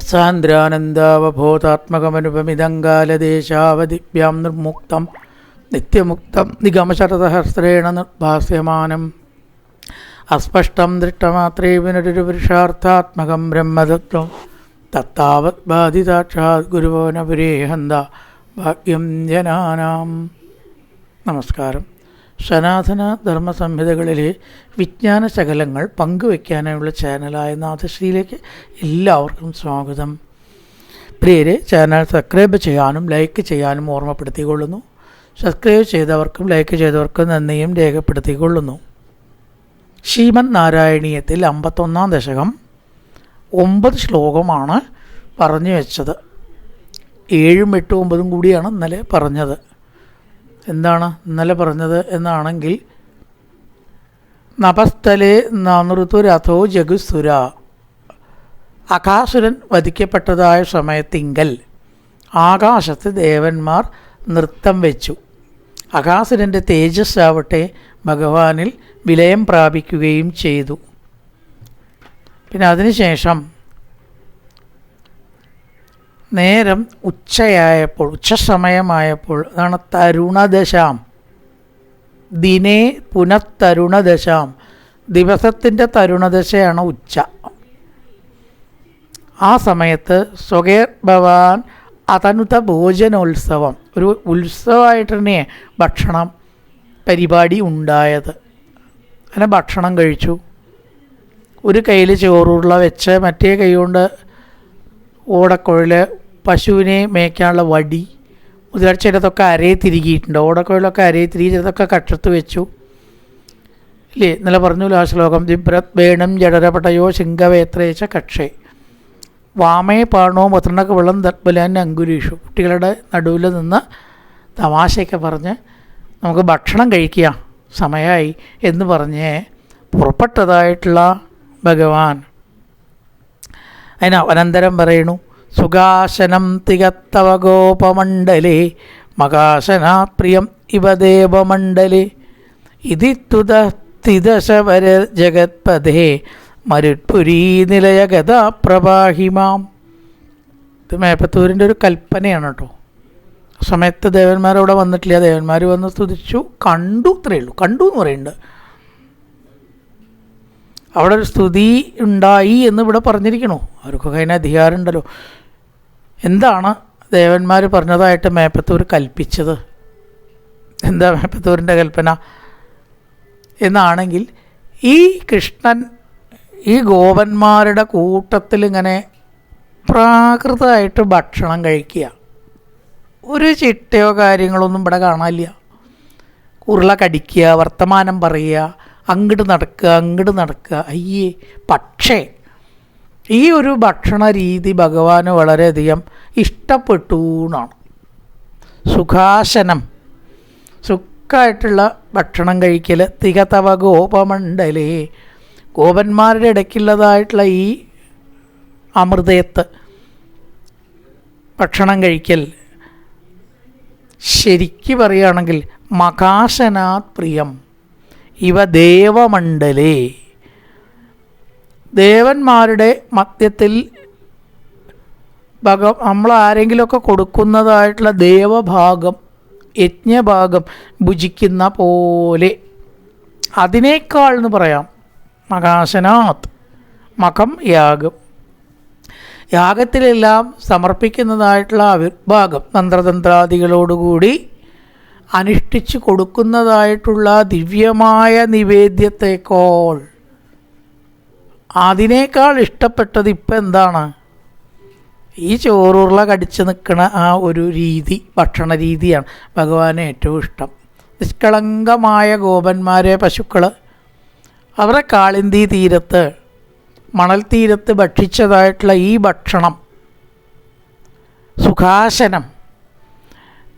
സാന്ദ്രാനന്ദാവബോധാത്മകമനുപമിതങ്കാലദേശാവദിഭ്യാം നിർമുക്തം നിത്യമുക്തം നിഗമശരതഹസ്രേണ നിർഭാസ്യമാനം അസ്പഷ്ടം ദൃഷ്ടമാത്രേ വിനരുപുരുഷാർത്ഥാത്മകം ബ്രഹ്മതത്വം തത്താവത് ബാധിതാക്ഷാത് ഗുരുഭവനപുരേ ഹന്ത ഭാഗ്യം ജനാനാം. നമസ്കാരം. സനാതന ധർമ്മസംഹിതകളിലെ വിജ്ഞാന ശകലങ്ങൾ പങ്കുവയ്ക്കാനുള്ള ചാനലായ നാഥശ്രീയിലേക്ക് എല്ലാവർക്കും സ്വാഗതം. പ്രിയരെ, ചാനൽ സബ്സ്ക്രൈബ് ചെയ്യാനും ലൈക്ക് ചെയ്യാനും ഓർമ്മപ്പെടുത്തിക്കൊള്ളുന്നു. സബ്സ്ക്രൈബ് ചെയ്തവർക്കും ലൈക്ക് ചെയ്തവർക്കും നന്ദിയും രേഖപ്പെടുത്തിക്കൊള്ളുന്നു. ശ്രീമദ് നാരായണീയത്തിൽ 51-ാം ദശകം 9 ശ്ലോകമാണ് പറഞ്ഞു വെച്ചത്. 7, 8, 9 കൂടിയാണ് ഇന്നലെ പറഞ്ഞത്. എന്താണ് ഇന്നലെ പറഞ്ഞത് എന്നാണെങ്കിൽ, നഭസ്ഥലേ നൃതുരഥോ ജഗുസുര, അകാസുരൻ വധിക്കപ്പെട്ടതായ സമയത്തിങ്കൽ ആകാശത്ത് ദേവന്മാർ നൃത്തം വെച്ചു. അകാസുരൻ്റെ തേജസ് ആവട്ടെ ഭഗവാനിൽ വിലയം പ്രാപിക്കുകയും ചെയ്തു. പിന്നെ അതിനുശേഷം നേരം ഉച്ചയായപ്പോൾ, ഉച്ചസമയമായപ്പോൾ, അതാണ് തരുണദശാം, ദിനേ പുനഃതരുണദശാം, ദിവസത്തിൻ്റെ തരുണദശയാണ് ഉച്ച. ആ സമയത്ത് സ്വകേർ ഭവാൻ അതനുത ഭോജനോത്സവം, ഒരു ഉത്സവമായിട്ട് തന്നെ ഭക്ഷണം പരിപാടി ഉണ്ടായത്. അങ്ങനെ ഭക്ഷണം കഴിച്ചു. ഒരു കയ്യിൽ ചോറുരുള വെച്ച് മറ്റേ കൈ കൊണ്ട് ഓടക്കുഴൽ, പശുവിനെ മേയ്ക്കാനുള്ള വടി, മുതൽ ചിലതൊക്കെ അരയെ തിരികിയിട്ടുണ്ട്. ഓടക്കുഴലൊക്കെ അരയെ തിരികെ, ചിലതൊക്കെ കക്ഷത്ത് വെച്ചു. ഇല്ലേ, ഇന്നലെ പറഞ്ഞല്ലോ ആ ശ്ലോകം. ദിബ്രത് വേണം ജഡരപടയോ ശിങ്കവേത്രേച്ച കക്ഷേ വാമേ പാണോ മുദ്രണക്ക് വെള്ളം തത്ബലാൻ അങ്കുരീഷു. കുട്ടികളുടെ നടുവിൽ നിന്ന് തമാശയൊക്കെ പറഞ്ഞ് നമുക്ക് ഭക്ഷണം കഴിക്കുക, സമയമായി എന്ന് പറഞ്ഞ് പുറപ്പെട്ടതായിട്ടുള്ള ഭഗവാൻ അനന്തരം പറയണു, സുഖാസനം തികത്തവ ഗോപമണ്ഡലേ മകാസനാപ്രിയം ഇവ ദേവമണ്ഡലേ ഇതി തുതസ്ഥിതശവര ജഗത്പദേ മരുത്പുരീ നിലയഗത പ്രവാഹിമാം. ഇത് മേപ്പത്തൂരിൻ്റെ ഒരു കൽപ്പനയാണ് കേട്ടോ. സമയത്ത് ദേവന്മാരവിടെ വന്നിട്ടില്ല. ദേവന്മാർ വന്ന് സ്തുതിച്ചു, കണ്ടു, അത്രയേ ഉള്ളൂ. കണ്ടു എന്ന് പറയുന്നുണ്ട്. അവിടെ ഒരു സ്തുതി ഉണ്ടായി എന്ന് ഇവിടെ പറഞ്ഞിരിക്കണു. അവർക്കൊക്കെ അതിന് അധികാരമുണ്ടല്ലോ. എന്താണ് ദേവന്മാർ പറഞ്ഞതായിട്ട് മേപ്പത്തൂർ കൽപ്പിച്ചത്? എന്താ മേപ്പത്തൂരിൻ്റെ കൽപ്പന എന്നാണെങ്കിൽ, ഈ കൃഷ്ണൻ ഈ ഗോപന്മാരുടെ കൂട്ടത്തിൽ ഇങ്ങനെ പ്രാകൃതമായിട്ട് ഭക്ഷണം കഴിക്കുക. ഒരു ചിട്ടയോ കാര്യങ്ങളൊന്നും ഇവിടെ കാണാനില്ല. ഉരുള കടിക്കുക, വർത്തമാനം പറയുക, അങ്ങോട്ട് നടക്കുക. അയ്യേ. പക്ഷേ ഈ ഒരു ഭക്ഷണ രീതി ഭഗവാന് വളരെയധികം ഇഷ്ടപ്പെട്ടു എന്നാണ്. സുഖാസനം, സുഖമായിട്ടുള്ള ഭക്ഷണം കഴിക്കൽ. തികതവ ഗോപമണ്ഡലേ, ഗോപന്മാരുടെ ഇടയ്ക്കുള്ളതായിട്ടുള്ള ഈ അമൃതയത്ത് ഭക്ഷണം കഴിക്കൽ. ശരിക്ക് പറയുകയാണെങ്കിൽ മകാസനാത് പ്രിയം ഇവ ദേവമണ്ഡലേ, ദേവന്മാരുടെ മധ്യത്തിൽ നമ്മൾ ആരെങ്കിലുമൊക്കെ കൊടുക്കുന്നതായിട്ടുള്ള ദേവഭാഗം, യജ്ഞഭാഗം ഭുജിക്കുന്ന പോലെ, അതിനേക്കാൾ എന്ന് പറയാം. മകാസനാത്, മകം യാഗം, യാഗത്തിലെല്ലാം സമർപ്പിക്കുന്നതായിട്ടുള്ള അവിർഭാഗം മന്ത്രതന്ത്രാദികളോടുകൂടി അനുഷ്ഠിച്ച് കൊടുക്കുന്നതായിട്ടുള്ള ദിവ്യമായ നിവേദ്യത്തേക്കാൾ, അതിനേക്കാൾ ഇഷ്ടപ്പെട്ടത് ഇപ്പം എന്താണ്? ഈ ചോറുരുള കടിച്ച് നിൽക്കുന്ന ആ ഒരു രീതി, ഭക്ഷണ രീതിയാണ് ഭഗവാന് ഏറ്റവും ഇഷ്ടം. നിഷ്കളങ്കമായ ഗോപന്മാരെ, പശുക്കൾ, അവരെ കാളിന്തി തീരത്ത്, മണൽ തീരത്ത് ഭക്ഷിച്ചതായിട്ടുള്ള ഈ ഭക്ഷണം, സുഖാസനം,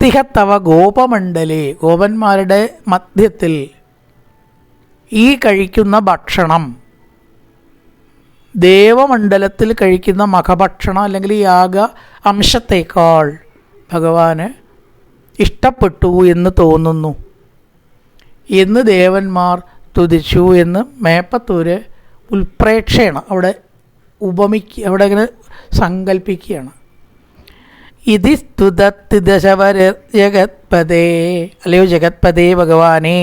തികത്തവ ഗോപമണ്ഡലേ, ഗോപന്മാരുടെ മധ്യത്തിൽ ഈ കഴിക്കുന്ന ഭക്ഷണം, ദേവമണ്ഡലത്തിൽ കഴിക്കുന്ന മഖഭക്ഷണം അല്ലെങ്കിൽ യാഗ അംശത്തേക്കാൾ ഭഗവാന് ഇഷ്ടപ്പെട്ടു എന്ന് തോന്നുന്നു എന്ന് ദേവന്മാർ തുതിച്ചു എന്ന് മേപ്പത്തൂര് ഉൽപ്രേക്ഷയാണ് അവിടെ അവിടെ ഇങ്ങനെ സങ്കല്പിക്കുകയാണ്. ഇതി സ്തുതത്രിദശവരർ ജഗത്പദേ, അല്ലയോ ജഗത്പദേ ഭഗവാനെ,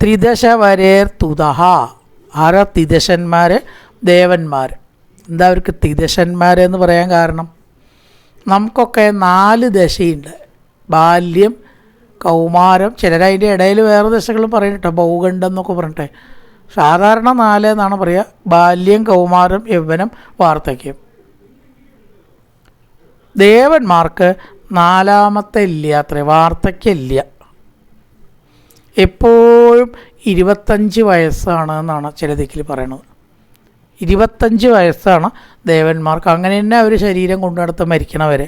ത്രിദശവരേർ തുതഹ. ആരാ ത്രിദശന്മാർ? ദേവന്മാർ. എന്താ അവർക്ക് ത്രിദശന്മാരെന്ന് പറയാൻ കാരണം? നമുക്കൊക്കെ 4 ദശയുണ്ട്. ബാല്യം, കൗമാരം, ചിലരതിൻ്റെ ഇടയിൽ വേറെ ദശകളും പറയുന്നുട്ടോ, ഭൗഗണ്ഡം എന്നൊക്കെ പറഞ്ഞിട്ട്. സാധാരണ 4 എന്നാണ് പറയുക. ബാല്യം, കൗമാരം, യൗവനം, വാർദ്ധക്യം. ദേവന്മാർക്ക് 4ാമത്തെ ഇല്ല, അത്രേ, വാർദ്ധക്യം ഇല്ല. എപ്പോഴും 25 വയസ്സാണ് എന്നാണ് ചില ദിക്കിൽ പറയണത്. 25 വയസ്സാണ് ദേവന്മാർക്ക്. അങ്ങനെ തന്നെ അവർ ശരീരം കൊണ്ടു നടത്ത് മരിക്കണവരെ.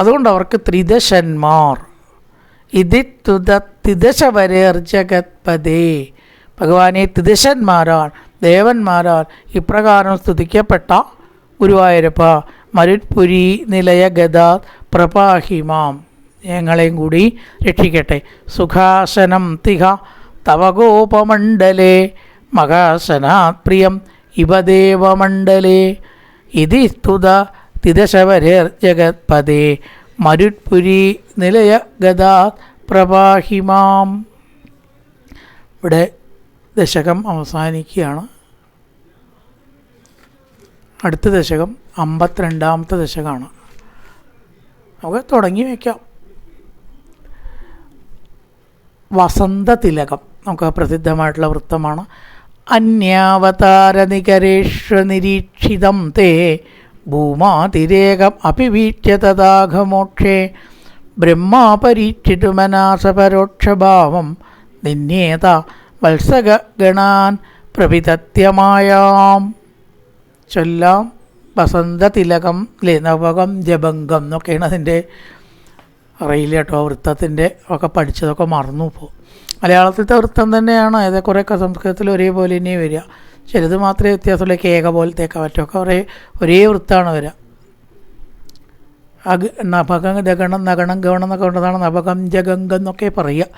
അതുകൊണ്ട് അവർക്ക് ത്രിദശന്മാർ. ഇതി ത്രിദശവരേർ ജഗത്പദേ, ഭഗവാനെ ത്രിദശന്മാരാൽ, ദേവന്മാരാൽ ഇപ്രകാരം സ്തുതിക്കപ്പെട്ട ഗുരുവായൂരപ്പ, മരുത്പുരി നിലയ ഗദാ പ്രപാഹിമാം, ഞങ്ങളെയും കൂടി രക്ഷിക്കട്ടെ. സുഖാസനം തിഹ തവഗോപമണ്ഡലേ മഹാസനാത് പ്രിയം ഇവദേവമണ്ഡലേ. ഇതി സ്തുത ത്രിദശവരേർ ജഗത്പദേ മരുത്പുരി നിലയ ഗദാ പ്രപാഹിമാം. ഇവിടെ ദശകം അവസാനിക്കുകയാണ്. അടുത്ത ദശകം 52ാമത്തെ ദശകമാണ്. നമുക്ക് തുടങ്ങി വയ്ക്കാം. വസന്തതിലകം നമുക്ക് പ്രസിദ്ധമായിട്ടുള്ള വൃത്തമാണ്. അന്യാവതാരനികരേഷ്വനിരീക്ഷിതം തേ ഭൂമാതിരേകം അഭിവീക്ഷ്യ തഥാഘമോക്ഷേ ബ്രഹ്മാപരീക്ഷിതുമനാസപരോക്ഷഭാവം നിന്നേത വത്സഗണാൻ പ്രവിതത്യമായാം. ചൊല്ലാം വസന്തതിലകം അല്ലേ, നവകം ജഭംഗം എന്നൊക്കെയാണ് അതിൻ്റെ അറിയില്ല കേട്ടോ. വൃത്തത്തിൻ്റെ ഒക്കെ പഠിച്ചതൊക്കെ മറന്നു ഇപ്പോൾ. മലയാളത്തിലത്തെ വൃത്തം തന്നെയാണ്. ഏതെ കുറേയൊക്കെ സംസ്കൃതത്തിൽ ഒരേപോലെ തന്നെ വരിക. ചിലത് മാത്രമേ വ്യത്യാസമുള്ള കേക പോലത്തെയൊക്കെ മറ്റൊക്കെ ഒരേ വൃത്തമാണ് വരിക. നഭകം ജഗണം നഗണം ഗവണം എന്നൊക്കെ ഉള്ളതാണ് നഭകം ജഗംഗം എന്നൊക്കെ പറയുക.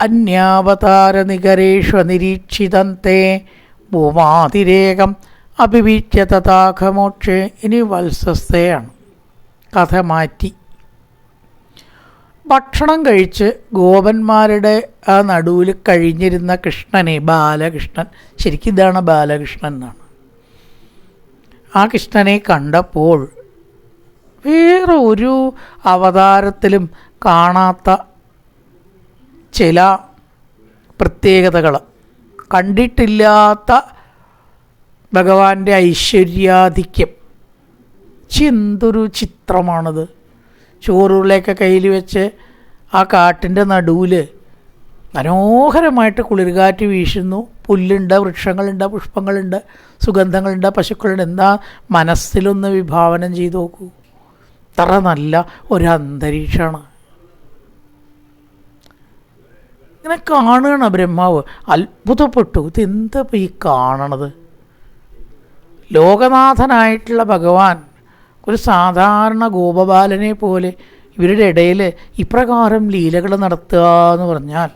അന്യാവതാരനികരേഷ്വ നിരീക്ഷിതം തേ ഭൂമാതിരേകം അഭിവീക്ഷ്യ തഥാഘമോക്ഷേ. ഇനി വത്സസ്തയാണ്, കഥ മാറ്റി. ഭക്ഷണം കഴിച്ച് ഗോപന്മാരുടെ ആ നടുവിൽ കഴിഞ്ഞിരുന്ന കൃഷ്ണനെ, ബാലകൃഷ്ണൻ, ശരിക്കും ഇതാണ് ബാലകൃഷ്ണൻ എന്നാണ്. ആ കൃഷ്ണനെ കണ്ടപ്പോൾ വേറെ ഒരു അവതാരത്തിലും കാണാത്ത ചില പ്രത്യേകതകൾ, കണ്ടിട്ടില്ലാത്ത ഭഗവാന്റെ ഐശ്വര്യാധിക്യം. എന്തൊരു ചിത്രമാണത്. ചോറുള്ളയൊക്കെ കയ്യിൽ വെച്ച് ആ കാട്ടിൻ്റെ നടുവിൽ മനോഹരമായിട്ട് കുളിർകാറ്റ് വീശുന്നു. പുല്ലുണ്ട്, വൃക്ഷങ്ങളുണ്ട്, പുഷ്പങ്ങളുണ്ട്, സുഗന്ധങ്ങളുണ്ട്, പശുക്കളുണ്ട്. എന്താ മനസ്സിലൊന്ന് വിഭാവനം ചെയ്ത് നോക്കൂ. അത്ര നല്ല ഒരു അന്തരീക്ഷമാണ്. ഇങ്ങനെ കാണുകയാണ് ബ്രഹ്മാവ്. അത്ഭുതപ്പെട്ടു. ഇതെന്താ ഇപ്പോൾ ഈ കാണണത്? ലോകനാഥനായിട്ടുള്ള ഭഗവാൻ ഒരു സാധാരണ ഗോപബാലനെ പോലെ ഇവരുടെ ഇടയിൽ ഇപ്രകാരം ലീലകൾ നടത്തുക എന്ന് പറഞ്ഞാൽ,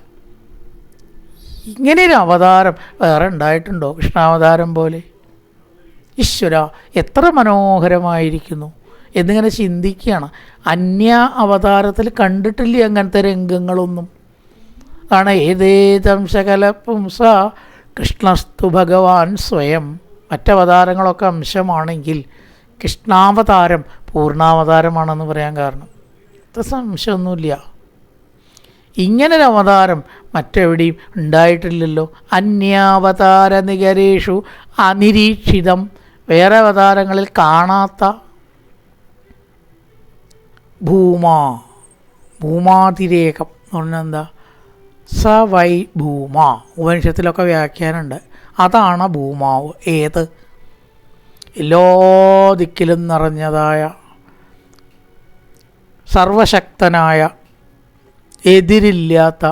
ഇങ്ങനെയൊരു അവതാരം വേറെ ഉണ്ടായിട്ടുണ്ടോ? കൃഷ്ണാവതാരം പോലെ. ഈശ്വര, എത്ര മനോഹരമായിരിക്കുന്നു എന്നിങ്ങനെ ചിന്തിക്കുകയാണ്. അന്യ അവതാരത്തിൽ കണ്ടിട്ടില്ല അങ്ങനത്തെ രംഗങ്ങളൊന്നും. ആണ് ഏതേതം ശകല പുംസ കൃഷ്ണസ്തു ഭഗവാൻ സ്വയം. മറ്റവതാരങ്ങളൊക്കെ അംശമാണെങ്കിൽ കൃഷ്ണാവതാരം പൂർണ്ണാവതാരമാണെന്ന് പറയാൻ കാരണം അത്ര സംശയമൊന്നുമില്ല. ഇങ്ങനൊരു അവതാരം മറ്റെവിടെയും ഉണ്ടായിട്ടില്ലല്ലോ. അന്യാവതാര നികരേഷു അനിരീക്ഷിതം, വേറെ അവതാരങ്ങളിൽ കാണാത്ത. ഭൂമാതിരേകം എന്ന് പറഞ്ഞാൽ എന്താ? സ വൈ ഭൂമ. ഉപനിഷത്തിലൊക്കെ വ്യാഖ്യാനമുണ്ട്. അതാണ് ഭൂമാവ്. ഏത്? എല്ലാ ദിക്കിലും നിറഞ്ഞതായ, സർവശക്തനായ, എതിരില്ലാത്ത,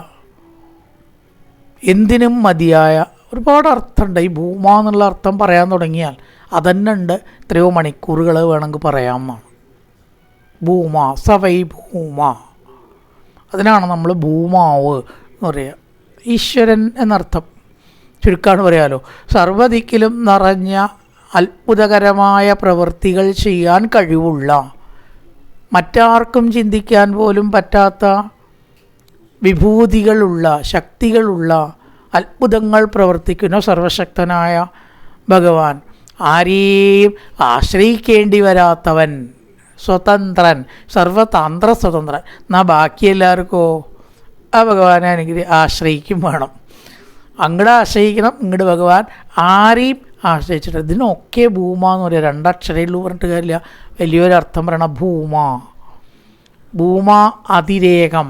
എന്തിനും മതിയായ. ഒരുപാട് അർത്ഥമുണ്ട്. ഈ ഭൂമ എന്നുള്ള അർത്ഥം പറയാൻ തുടങ്ങിയാൽ അതന്നെ ഉണ്ട്. എത്രയോ മണിക്കൂറുകൾ വേണമെങ്കിൽ പറയാമെന്നാണ്. ഭൂമ, സവൈ ഭൂമ. അതിനാണ് നമ്മൾ ഭൂമാവ് എന്ന് പറയുക. ഈശ്വരൻ എന്നർത്ഥം. ചുരുക്കാണ് പറയാലോ. സർവ്വദിക്കിലും നിറഞ്ഞ അത്ഭുതകരമായ പ്രവൃത്തികൾ ചെയ്യാൻ കഴിവുള്ള, മറ്റാർക്കും ചിന്തിക്കാൻ പോലും പറ്റാത്ത വിഭൂതികളുള്ള, ശക്തികളുള്ള, അത്ഭുതങ്ങൾ പ്രവർത്തിക്കുന്ന സർവശക്തനായ ഭഗവാൻ, ആരെയും ആശ്രയിക്കേണ്ടി വരാത്തവൻ, സ്വതന്ത്രൻ, സർവതന്ത്ര സ്വതന്ത്രൻ. എന്നാൽ ബാക്കി എല്ലാവർക്കോ ആ ഭഗവാനെ ആശ്രയിക്കും വേണം. അങ്ങോട്ട് ആശ്രയിക്കണം, ഇങ്ങോട്ട് ഭഗവാൻ ആരെയും ആശ്രയിച്ചിട്ട്. ഇതിനൊക്കെ ഭൂമ എന്ന് പറയുക, രണ്ടക്ഷരയിലും പറഞ്ഞിട്ട് കാര്യമില്ല, വലിയൊരർത്ഥം പറയണം. ഭൂമ അതിരേകം,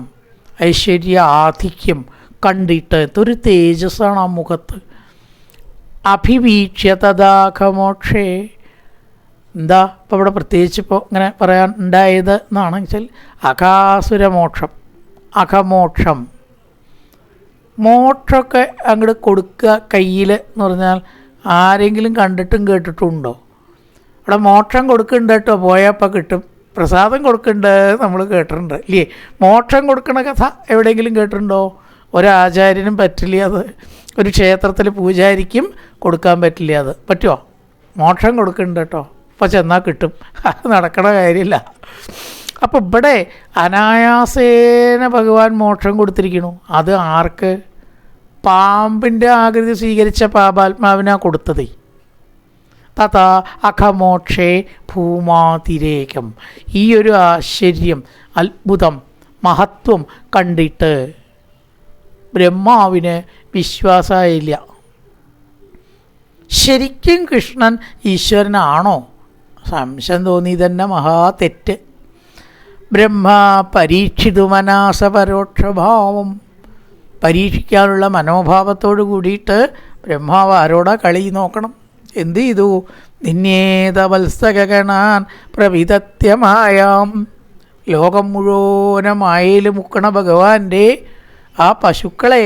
ഐശ്വര്യ ആധിക്യം കണ്ടിട്ട് ഒരു തേജസ്സാണ് ആ മുഖത്ത്. അഭിവീക്ഷ്യ തഥാഖമോക്ഷേ, എന്താ ഇപ്പോൾ ഇവിടെ പ്രത്യേകിച്ച് ഇപ്പോൾ ഇങ്ങനെ പറയാൻ ഉണ്ടായത് എന്നാണ് വെച്ചാൽ അകാസുരമോക്ഷം, അഖമോക്ഷം, മോക്ഷമൊക്കെ അങ്ങോട്ട് കൊടുക്കുക കയ്യിൽ എന്ന് പറഞ്ഞാൽ ആരെങ്കിലും കണ്ടിട്ടും കേട്ടിട്ടും ഉണ്ടോ? ഇവിടെ മോക്ഷം കൊടുക്കുന്നുണ്ട് കേട്ടോ, പോയപ്പോൾ കിട്ടും. പ്രസാദം കൊടുക്കുന്നുണ്ട് നമ്മൾ കേട്ടിട്ടുണ്ട് ഇല്ലേ? മോക്ഷം കൊടുക്കണ കഥ എവിടെയെങ്കിലും കേട്ടിട്ടുണ്ടോ? ഒരാചാര്യനും പറ്റില്ല അത്, ഒരു ക്ഷേത്രത്തിൽ പൂജാരിക്കും കൊടുക്കാൻ പറ്റില്ല അത്. പറ്റുമോ? മോക്ഷം കൊടുക്കുന്നുണ്ട് കേട്ടോ, അപ്പോൾ ചെന്നാൽ കിട്ടും. അത് നടക്കണ കാര്യമില്ല. അപ്പോൾ ഇവിടെ അനായാസേന ഭഗവാൻ മോക്ഷം കൊടുത്തിരിക്കണു. അത് ആർക്ക്? പാമ്പിൻ്റെ ആകൃതി സ്വീകരിച്ച പാപാത്മാവിനാണ് കൊടുത്തത്. തഥാ അഖമോക്ഷേ ഭൂമാതിരേകം, ഈ ഒരു ആശ്ചര്യം, അത്ഭുതം, മഹത്വം കണ്ടിട്ട് ബ്രഹ്മാവിന് വിശ്വാസമായില്ല. ശരിക്കും കൃഷ്ണൻ ഈശ്വരനാണോ? സംശയം തോന്നി തന്നെ മഹാ തെറ്റ്. ബ്രഹ്മ പരീക്ഷിതുമനാസ പരോക്ഷഭാവം, പരീക്ഷിക്കാനുള്ള മനോഭാവത്തോട് കൂടിയിട്ട് ബ്രഹ്മാവ് ആരോടാ കളി നോക്കണം. എന്ത് ചെയ്തു? നിന്നേതവത്സകഗണാൻ പ്രവിതത്യമായാം, ലോകം മുഴുവനും മായയിൽ മുക്കണ ഭഗവാന്റെ ആ പശുക്കളെ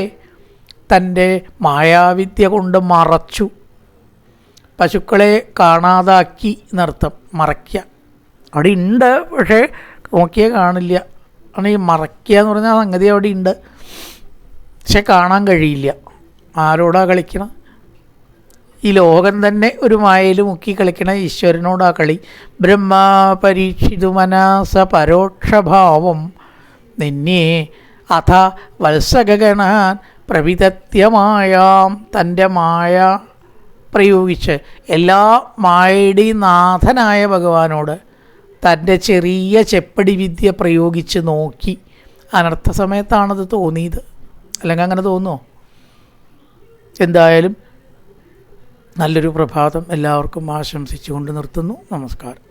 തൻ്റെ മായാവിദ്യ കൊണ്ട് മറച്ചു. പശുക്കളെ കാണാതാക്കി എന്നർത്ഥം, മറയ്ക്കുക. അവിടെ ഉണ്ട്, പക്ഷേ നോക്കിയാൽ കാണില്ല. ആണ് ഈ മറയ്ക്കുക എന്ന് പറഞ്ഞാൽ സംഗതി അവിടെ ഉണ്ട്, പക്ഷെ കാണാൻ കഴിയില്ല. ആരോടാ കളിക്കണം? ഈ ലോകം തന്നെ ഒരു മായയിൽ മുക്കി കളിക്കണ ഈശ്വരനോടാ കളി. ബ്രഹ്മ പരീക്ഷിതു മനസ പരോക്ഷഭാവം നിന്നെ അഥ വത്സകഗണാൻ പ്രവിതത്യമായാം, തൻ്റെ മായ പ്രയോഗിച്ച് എല്ലാ മായയുടെയും നാഥനായ ഭഗവാനോട് തൻ്റെ ചെറിയ ചെപ്പടി വിദ്യ പ്രയോഗിച്ച് നോക്കി. അനർത്ഥ സമയത്താണത് തോന്നിയത്, അല്ലെങ്കിൽ അങ്ങനെ തോന്നുമോ? എന്തായാലും നല്ലൊരു പ്രഭാതം എല്ലാവർക്കും ആശംസിച്ചുകൊണ്ട് നിർത്തുന്നു. നമസ്കാരം.